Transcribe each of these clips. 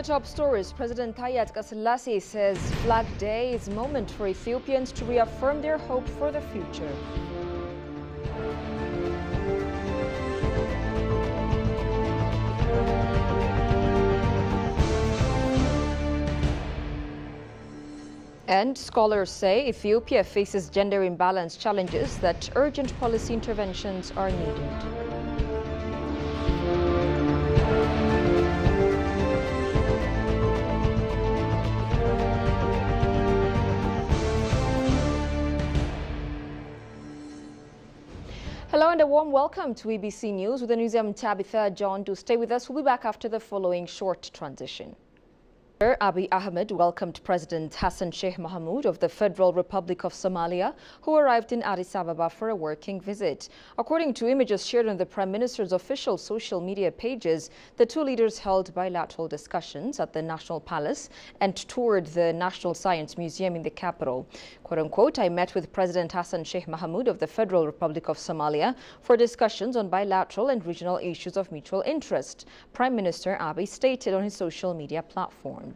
The top stories. President Taye Atske-Selassie says Flag Day is a moment for Ethiopians to reaffirm their hope for the future. And scholars say Ethiopia faces gender imbalance challenges that urgent policy interventions are needed. Hello and a warm welcome to EBC News. With the news, I'm Tabitha John. To stay with us, we'll be back after the following short transition. Abiy Ahmed welcomed President Hassan Sheikh Mohamud of the Federal Republic of Somalia, who arrived in Addis Ababa for a working visit. According to images shared on the Prime Minister's official social media pages, the two leaders held bilateral discussions at the National Palace and toured the National Science Museum in the capital. Quote-unquote, I met with President Hassan Sheikh Mohamud of the Federal Republic of Somalia for discussions on bilateral and regional issues of mutual interest, Prime Minister Abiy stated on his social media platforms.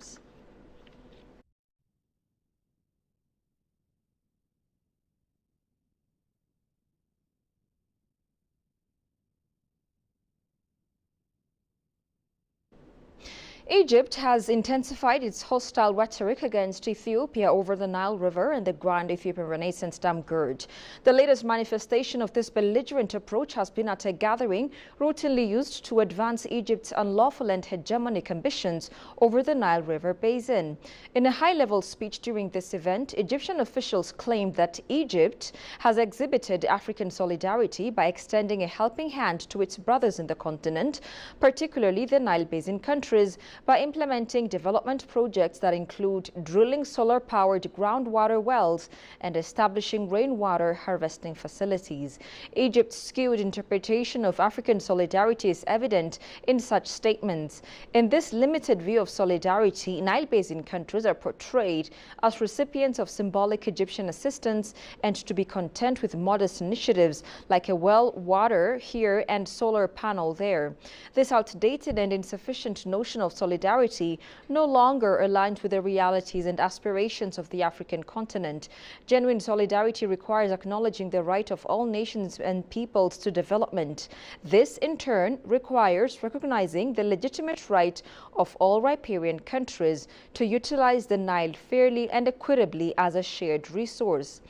Egypt has intensified its hostile rhetoric against Ethiopia over the Nile River and the Grand Ethiopian Renaissance Dam Gird. The latest manifestation of this belligerent approach has been at a gathering routinely used to advance Egypt's unlawful and hegemonic ambitions over the Nile River basin. In a high-level speech during this event, Egyptian officials claimed that Egypt has exhibited African solidarity by extending a helping hand to its brothers in the continent, particularly the Nile Basin countries, by implementing development projects that include drilling solar-powered groundwater wells and establishing rainwater harvesting facilities. Egypt's skewed interpretation of African solidarity is evident in such statements. In this limited view of solidarity, Nile Basin countries are portrayed as recipients of symbolic Egyptian assistance and to be content with modest initiatives like a well water here and solar panel there. This outdated and insufficient notion of solidarity no longer aligns with the realities and aspirations of the African continent. Genuine solidarity requires acknowledging the right of all nations and peoples to development. This, in turn, requires recognizing the legitimate right of all riparian countries to utilize the Nile fairly and equitably as a shared resource.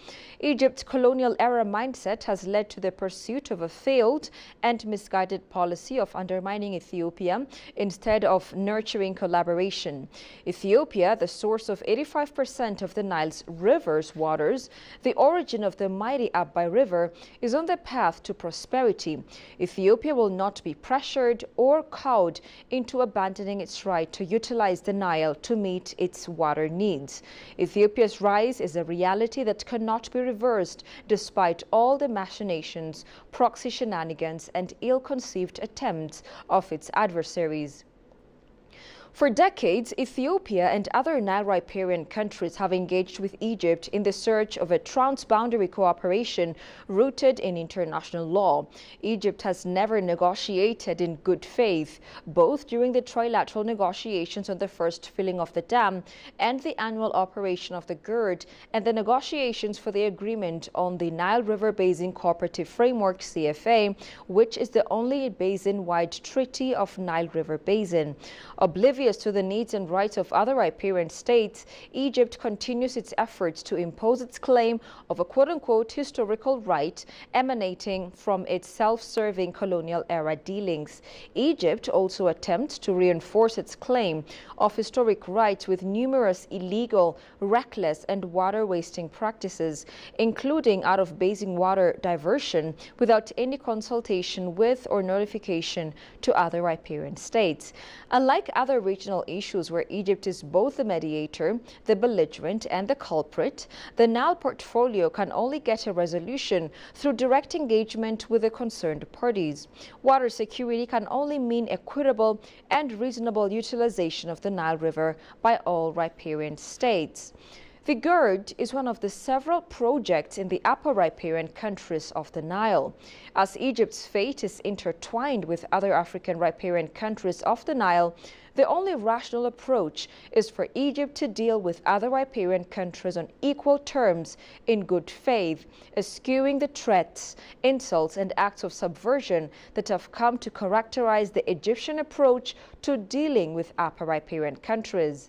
Egypt's colonial-era mindset has led to the pursuit of a failed and misguided policy of undermining Ethiopia instead of nurturing collaboration. Ethiopia, the source of 85% of the Nile's river's waters, the origin of the mighty Abai River, is on the path to prosperity. Ethiopia will not be pressured or cowed into abandoning its right to utilize the Nile to meet its water needs. Ethiopia's rise is a reality that cannot be reversed despite all the machinations, proxy shenanigans, and ill-conceived attempts of its adversaries. For decades, Ethiopia and other Nile riparian countries have engaged with Egypt in the search of a transboundary cooperation rooted in international law. Egypt has never negotiated in good faith, both during the trilateral negotiations on the first filling of the dam and the annual operation of the Gird, and the negotiations for the agreement on the Nile River Basin Cooperative Framework, CFA, which is the only basin-wide treaty of Nile River Basin. Oblivious to the needs and rights of other riparian states, Egypt continues its efforts to impose its claim of a quote-unquote historical right emanating from its self-serving colonial-era dealings. Egypt also attempts to reinforce its claim of historic rights with numerous illegal, reckless, and water-wasting practices, including out-of-basin water diversion without any consultation with or notification to other riparian states. Unlike other regional issues where Egypt is both the mediator, the belligerent, and the culprit, the Nile portfolio can only get a resolution through direct engagement with the concerned parties. Water security can only mean equitable and reasonable utilization of the Nile River by all riparian states. The GERD is one of the several projects in the upper riparian countries of the Nile. As Egypt's fate is intertwined with other African riparian countries of the Nile, the only rational approach is for Egypt to deal with other riparian countries on equal terms in good faith, eschewing the threats, insults and acts of subversion that have come to characterize the Egyptian approach to dealing with upper riparian countries.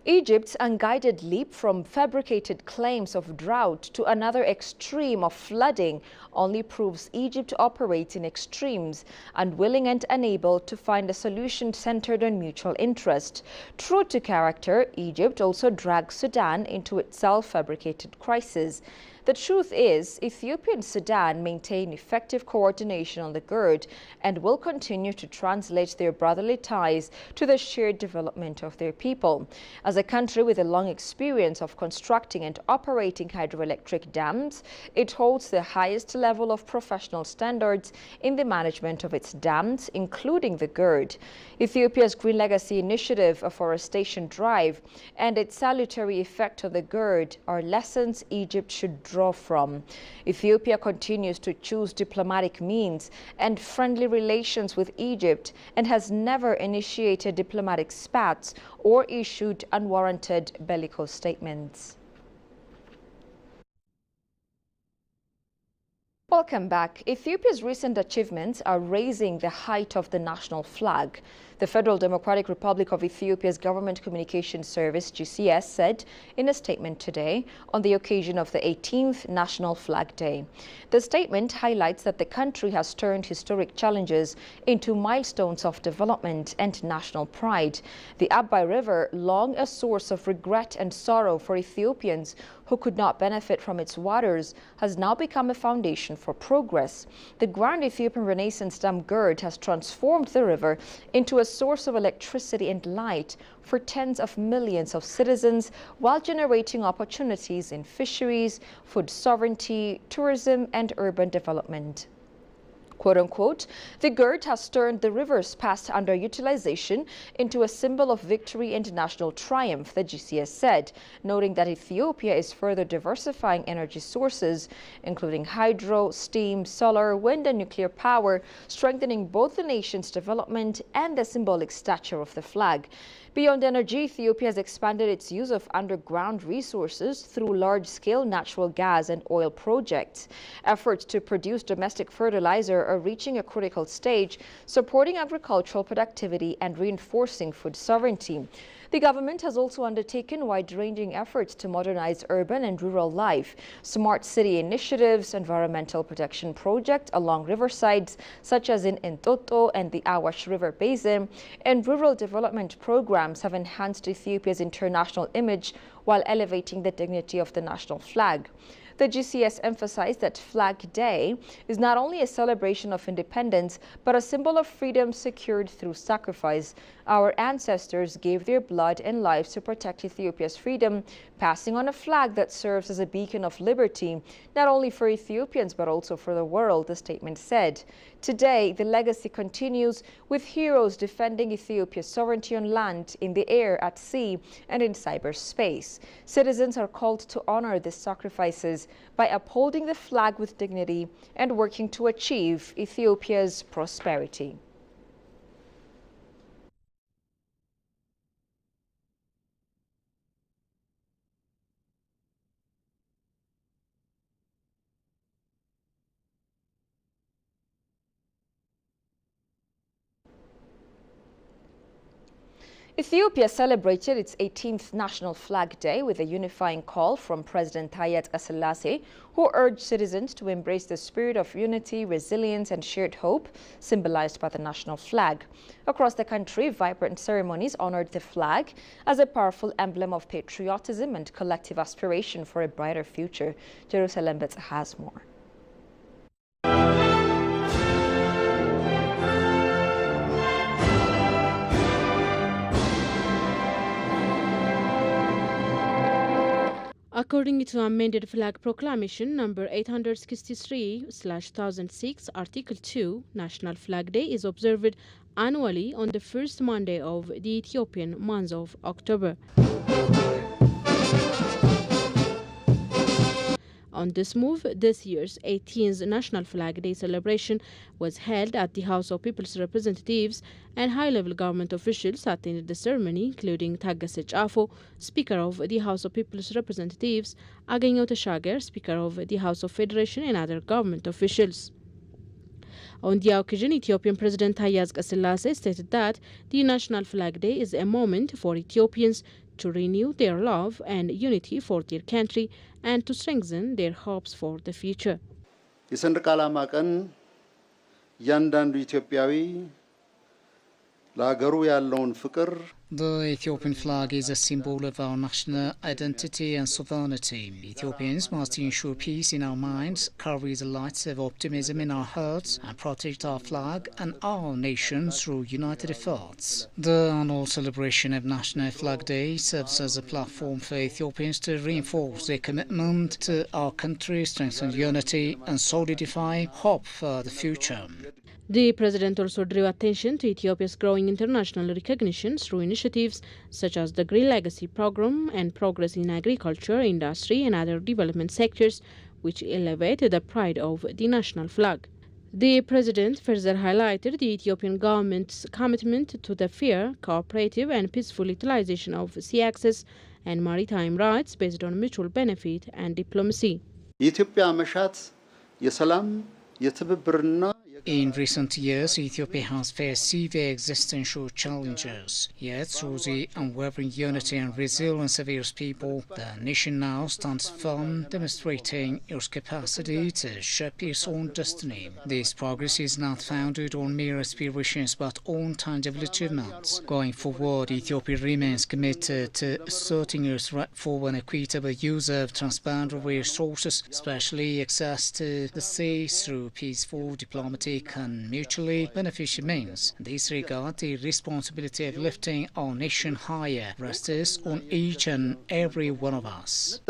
Egypt's unguided leap from fabricated claims of drought to another extreme of flooding only proves Egypt operates in extremes, unwilling and unable to find a solution centered on mutual interest. True to character, Egypt also drags Sudan into its self-fabricated crisis. The truth is, Ethiopia and Sudan maintain effective coordination on the GERD and will continue to translate their brotherly ties to the shared development of their people. As a country with a long experience of constructing and operating hydroelectric dams, it holds the highest level of professional standards in the management of its dams, including the GERD. Ethiopia's Green Legacy Initiative, Afforestation Drive, and its salutary effect on the GERD are lessons Egypt should draw from. Ethiopia continues to choose diplomatic means and friendly relations with Egypt and has never initiated diplomatic spats or issued unwarranted bellicose statements. Welcome back. Ethiopia's recent achievements are raising the height of the national flag. The Federal Democratic Republic of Ethiopia's Government Communications Service, GCS, said in a statement today on the occasion of the 18th National Flag Day. The statement highlights that the country has turned historic challenges into milestones of development and national pride. The Abai River, long a source of regret and sorrow for Ethiopians who could not benefit from its waters, has now become a foundation for progress. The Grand Ethiopian Renaissance Dam GERD has transformed the river into a source of electricity and light for tens of millions of citizens while generating opportunities in fisheries, food sovereignty, tourism and urban development. Quote-unquote, the GERD has turned the river's past underutilization into a symbol of victory and national triumph, the GCS said, noting that Ethiopia is further diversifying energy sources, including hydro, steam, solar, wind and nuclear power, strengthening both the nation's development and the symbolic stature of the flag. Beyond energy, Ethiopia has expanded its use of underground resources through large-scale natural gas and oil projects. Efforts to produce domestic fertilizer are reaching a critical stage, supporting agricultural productivity and reinforcing food sovereignty. The government has also undertaken wide-ranging efforts to modernize urban and rural life. Smart city initiatives, environmental protection projects along riversides, such as in Entoto and the Awash River Basin, and rural development programs have enhanced Ethiopia's international image while elevating the dignity of the national flag. The GCS emphasized that Flag Day is not only a celebration of independence, but a symbol of freedom secured through sacrifice. Our ancestors gave their blood and lives to protect Ethiopia's freedom, passing on a flag that serves as a beacon of liberty, not only for Ethiopians, but also for the world, the statement said. Today, the legacy continues with heroes defending Ethiopia's sovereignty on land, in the air, at sea, and in cyberspace. Citizens are called to honor these sacrifices by upholding the flag with dignity and working to achieve Ethiopia's prosperity. Ethiopia celebrated its 18th National Flag Day with a unifying call from President Haile Selassie, who urged citizens to embrace the spirit of unity, resilience and shared hope symbolized by the national flag. Across the country, vibrant ceremonies honored the flag as a powerful emblem of patriotism and collective aspiration for a brighter future. Jerusalem Betz has more. According to amended flag proclamation number 863/1006, Article 2, National Flag Day is observed annually on the first Monday of the Ethiopian month of October. On this move, this year's 18th National Flag Day celebration was held at the House of People's Representatives, and high-level government officials attended the ceremony, including Taggase Chafo, Speaker of the House of People's Representatives, Agenyo Teshager, Speaker of the House of Federation, and other government officials. On the occasion, Ethiopian President Haile Selassie stated that the National Flag Day is a moment for Ethiopians to renew their love and unity for their country and to strengthen their hopes for the future. የሰንደቅ ዓላማ ቀን እያንዳንዱ ኢትዮጵያዊ ለሀገሩ ያለውን ፍቅር The Ethiopian flag is a symbol of our national identity and sovereignty. Ethiopians must ensure peace in our minds, carry the lights of optimism in our hearts, and protect our flag and our nation through united efforts. The annual celebration of National Flag Day serves as a platform for Ethiopians to reinforce their commitment to our country, strengthen unity, and solidify hope for the future. The president also drew attention to Ethiopia's growing international recognition through initiatives such as the Green Legacy Program and progress in agriculture, industry, and other development sectors, which elevate the pride of the national flag. The president further highlighted the Ethiopian government's commitment to the fair, cooperative, and peaceful utilization of sea access and maritime rights based on mutual benefit and diplomacy. የኢትዮጵያ መሻት የሰላም የትብብርና In recent years, Ethiopia has faced severe existential challenges. Yet, through the unwavering unity and resilience of its people, the nation now stands firm, demonstrating its capacity to shape its own destiny. This progress is not founded on mere aspirations but on tangible achievements. Going forward, Ethiopia remains committed to asserting its rightful and equitable use of transparent resources, especially access to the sea through peaceful diplomatic and mutually beneficial means. In this regard, the responsibility of lifting our nation higher rests on each and every one of us.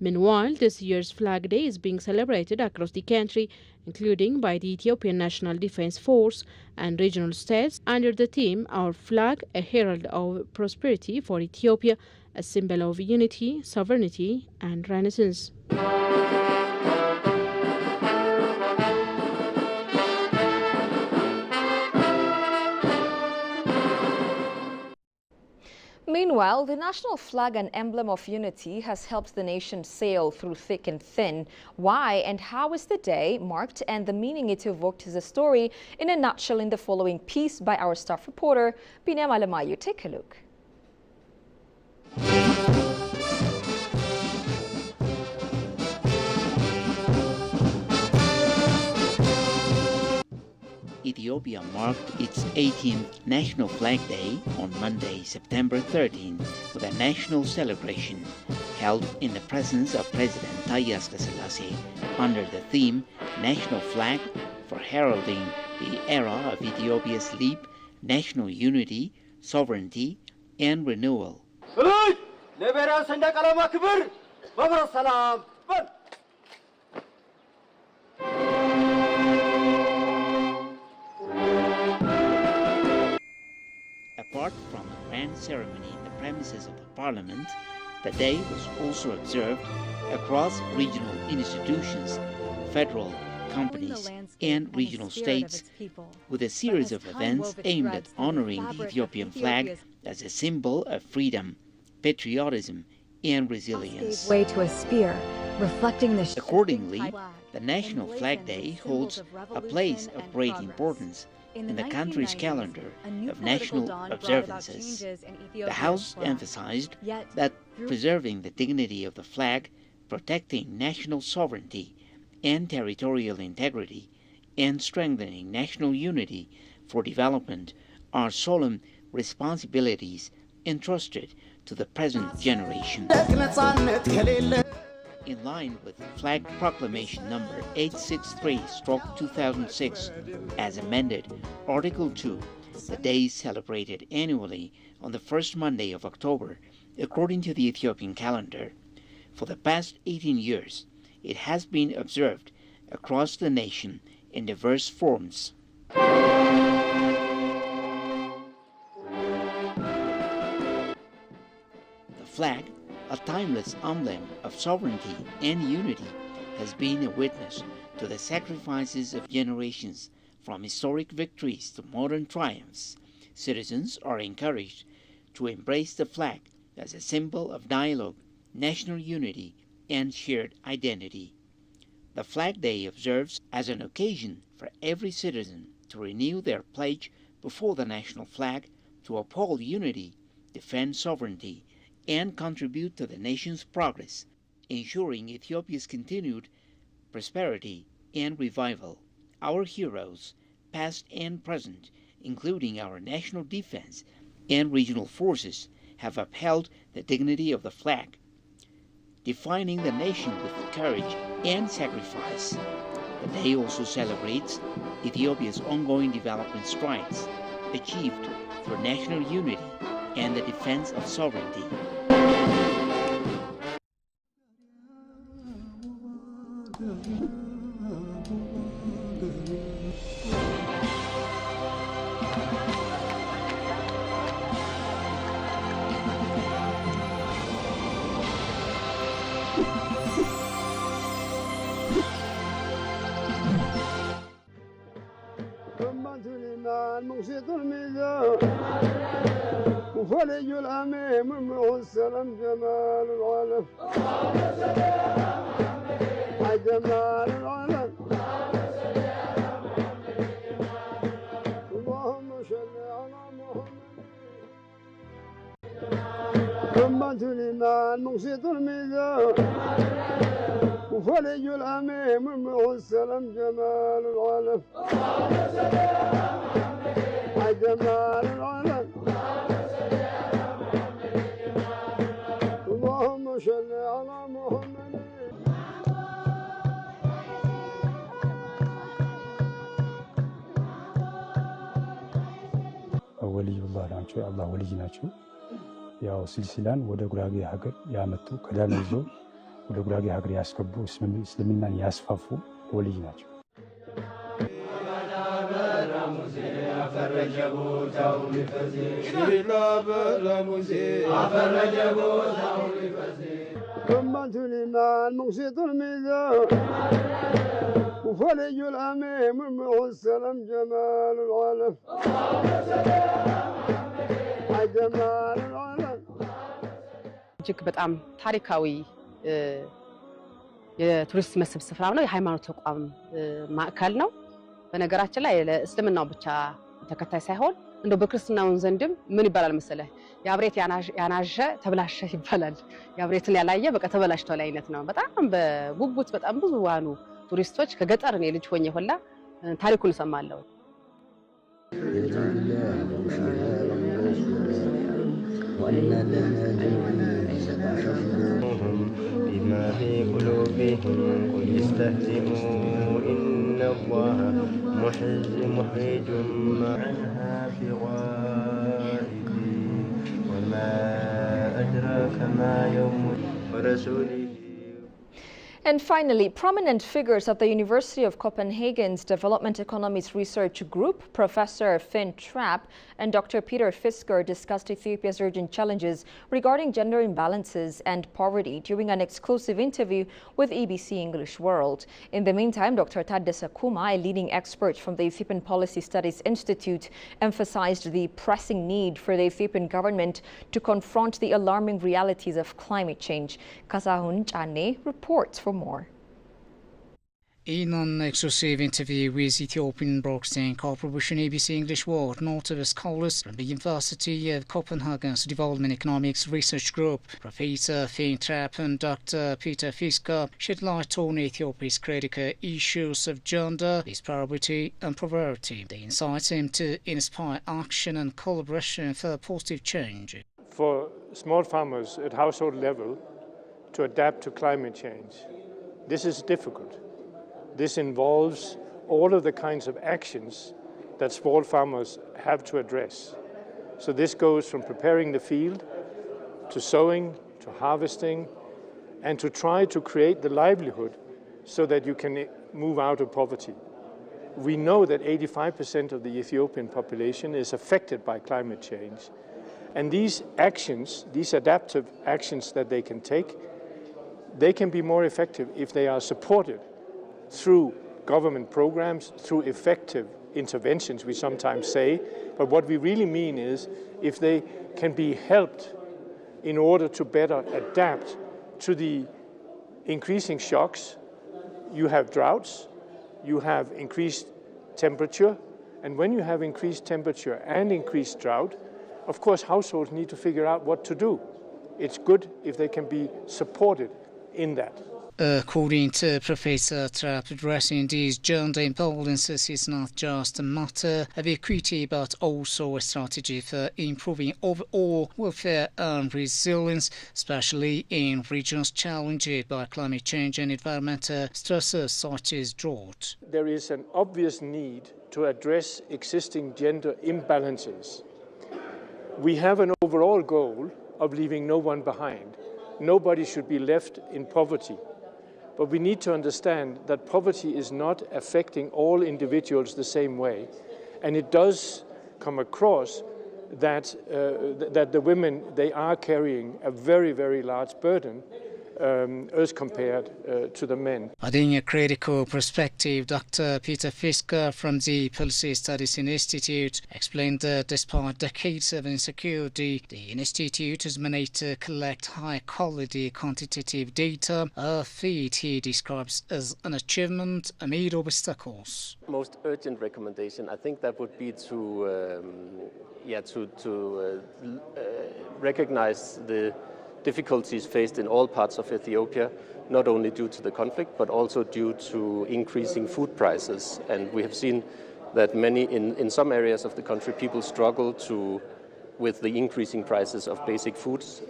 Meanwhile, this year's Flag Day is being celebrated across the country, including by the Ethiopian National Defense Force and regional states, under the theme Our Flag, a Herald of Prosperity for Ethiopia, a symbol of unity, sovereignty, and renaissance. Meanwhile, the national flag and emblem of unity has helped the nation sail through thick and thin. Why and how is the day marked and the meaning it evoked is a story in a nutshell in the following piece by our staff reporter, Binyam Alamayu. Take a look. Ethiopia marked its 18th National Flag Day on Monday, September 13, with a national celebration held in the presence of President Haile Selassie under the theme National Flag for heralding the era of Ethiopia's leap, national unity, sovereignty, and renewal. Apart from a grand ceremony in the premises of the Parliament, the day was also observed across regional institutions, federal companies, and regional states, with a series of events aimed at honoring the Ethiopian flag as a symbol of freedom, patriotism, and resilience. Accordingly, the National Flag Day holds a place of great importance in the country's calendar of national observances. The House emphasized that preserving the dignity of the flag, protecting national sovereignty and territorial integrity, and strengthening national unity for development are solemn responsibilities entrusted to the present generation. In line with Flag Proclamation number 863/2006, as amended, Article 2, the day is celebrated annually on the first Monday of October, according to the Ethiopian calendar. For the past 18 years, it has been observed across the nation in diverse forms. The flag, a timeless emblem of sovereignty and unity, has been a witness to the sacrifices of generations, from historic victories to modern triumphs. Citizens are encouraged to embrace the flag as a symbol of dialogue, national unity, and shared identity. The Flag Day serves as an occasion for every citizen to renew their pledge before the national flag to uphold unity, defend sovereignty, and contribute to the nation's progress, ensuring Ethiopia's continued prosperity and revival. Our heroes, past and present, including our national defense and regional forces, have upheld the dignity of the flag, defining the nation with courage and sacrifice. The day also celebrates Ethiopia's ongoing development strides, achieved through national unity and the defense of sovereignty. وفلي الأميم السلام جمال العالم جمال العالم اللهم صل على محمد أمة الإيمان مقصد الميزان وفلي الأميم السلام جمال العالم جمال العالم اللهم صل على محمد ወልዩላህ ናቸው። የአላህ ወልይ ናቸው። ያው ሲልሲላን ወደ ጉራጌ ሀገር ያመጡ ከዳን ይዞ ወደ ጉራጌ ሀገር ያስገቡ እስልምናን ያስፋፉ ወልይ ናቸው። أمة الإيمان مقصد الميزان وفلي الأميم السلام جمال العالم جمال العالم እጅግ በጣም ታሪካዊ የቱሪስት መስህብ ስፍራ ነው። የሃይማኖት ተቋም ማዕከል ነው። በነገራችን ላይ ለእስልምናው ብቻ ተከታይ ሳይሆን እንደው በክርስትናው ዘንድም ምን ይባላል መሰለህ ያብሬት ያናጀ ተብላሸ ይባላል። ያብሬትን ያላየ በቃ ተበላሽቷል አይነት ነው። በጣም በጉጉት በጣም ብዙ ዋኑ ቱሪስቶች ከገጠር እኔ ልጅ ሆኜ ሁላ ታሪኩን ሰማለሁ። بما في قلوبهم قل استهزئوا إن الله محرج ما عنها في غائبي وما أدراك ما يوم ورسوله. And finally, prominent figures at the University of Copenhagen's Development Economics Research Group, Professor Finn Trapp and Dr. Peter Fisker, discussed Ethiopia's urgent challenges regarding gender imbalances and poverty during an exclusive interview with EBC English World. In the meantime, Dr. Taddasa Kuma, a leading expert from the Ethiopian Policy Studies Institute, emphasized the pressing need for the Ethiopian government to confront the alarming realities of climate change. Kasahun Chane reports for more. In an exclusive interview with Ethiopian Broadcasting Corporation EBC English World, notable scholars from the University of Copenhagen's Development Economics Research Group, Professor Finn Trapp and Dr. Peter Fisker, shed light on Ethiopia's critical issues of gender, disparity and poverty. The insights aim to inspire action and collaboration for positive change. For small farmers at household level to adapt to climate change, this is difficult. This involves all of the kinds of actions that small farmers have to address. So this goes from preparing the field, to sowing, to harvesting, and to try to create the livelihood so that you can move out of poverty. We know that 85% of the Ethiopian population is affected by climate change, And these actions, these adaptive actions that they can take, they can be more effective if they are supported through government programs, through effective interventions, we sometimes say. But what we really mean is if they can be helped in order to better adapt to the increasing shocks. You have droughts, you have increased temperature, and when you have increased temperature and increased drought, of course households need to figure out what to do. It's good if they can be supported in that. According to Professor Trapp, addressing these gender imbalances is not just a matter of equity but also a strategy for improving overall welfare and resilience, especially in regions challenged by climate change and environmental stresses such as drought. There is an obvious need to address existing gender imbalances. We have an overall goal of leaving no one behind. Nobody should be left in poverty. But we need to understand that poverty is not affecting all individuals the same way. And it does come across that, that the women, they are carrying a very, very large burden as compared to the men. Adding a critical perspective, Dr. Peter Fisker from the Policy Studies Institute explained that despite decades of insecurity, the Institute has managed to collect high-quality quantitative data, a feat he describes as an achievement amid obstacles. Most urgent recommendation, I think that would be to recognize the difficulties faced in all parts of Ethiopia, not only due to the conflict, but also due to increasing food prices. And we have seen that in some areas of the country, people struggle with the increasing prices of basic foods.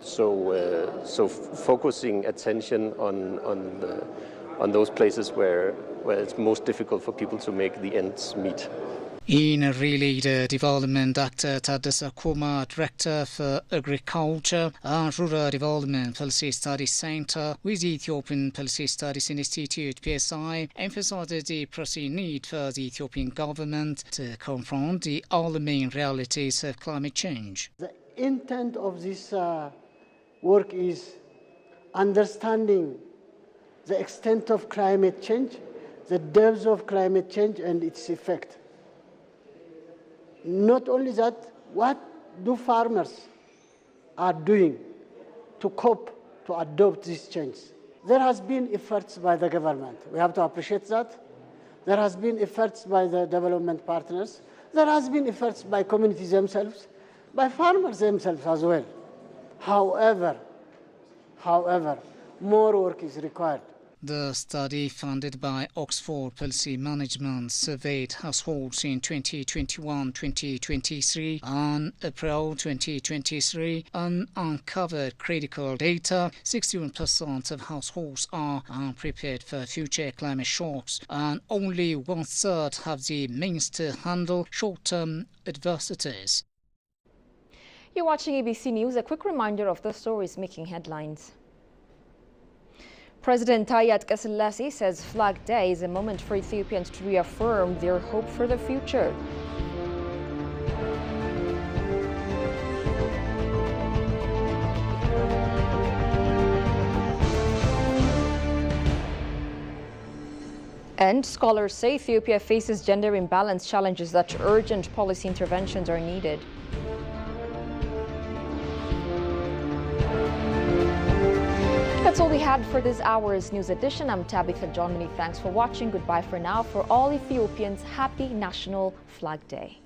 So focusing attention on those places where it's most difficult for people to make the ends meet. In related development, Dr. Tadassa Kumar, Director for Agriculture and Rural Development Policy Studies Center with the Ethiopian Policy Studies Institute, PSI, emphasized the pressing need for the Ethiopian government to confront the alarming realities of climate change. The intent of this work is understanding the extent of climate change, the depth of climate change and its effect. Not only that, what do farmers are doing to cope, to adopt these changes? There has been efforts by the government. We have to appreciate that. There has been efforts by the development partners. There has been efforts by communities themselves, by farmers themselves as well. However, more work is required. The study, funded by Oxford Policy Management, surveyed households in 2021-2023 and April 2023 and uncovered critical data. 61% of households are unprepared for future climate shocks, and only 1/3 have the means to handle short-term adversities. You're watching ABC News. A quick reminder of the stories making headlines. President Taye Atqassillase says Flag Day is a moment for Ethiopians to reaffirm their hope for the future. And scholars say Ethiopia faces gender imbalance challenges that urgent policy interventions are needed. That's all we had for this hour's news edition. I'm Tabitha John. Many thanks for watching. Goodbye for now. For all Ethiopians, happy National Flag Day.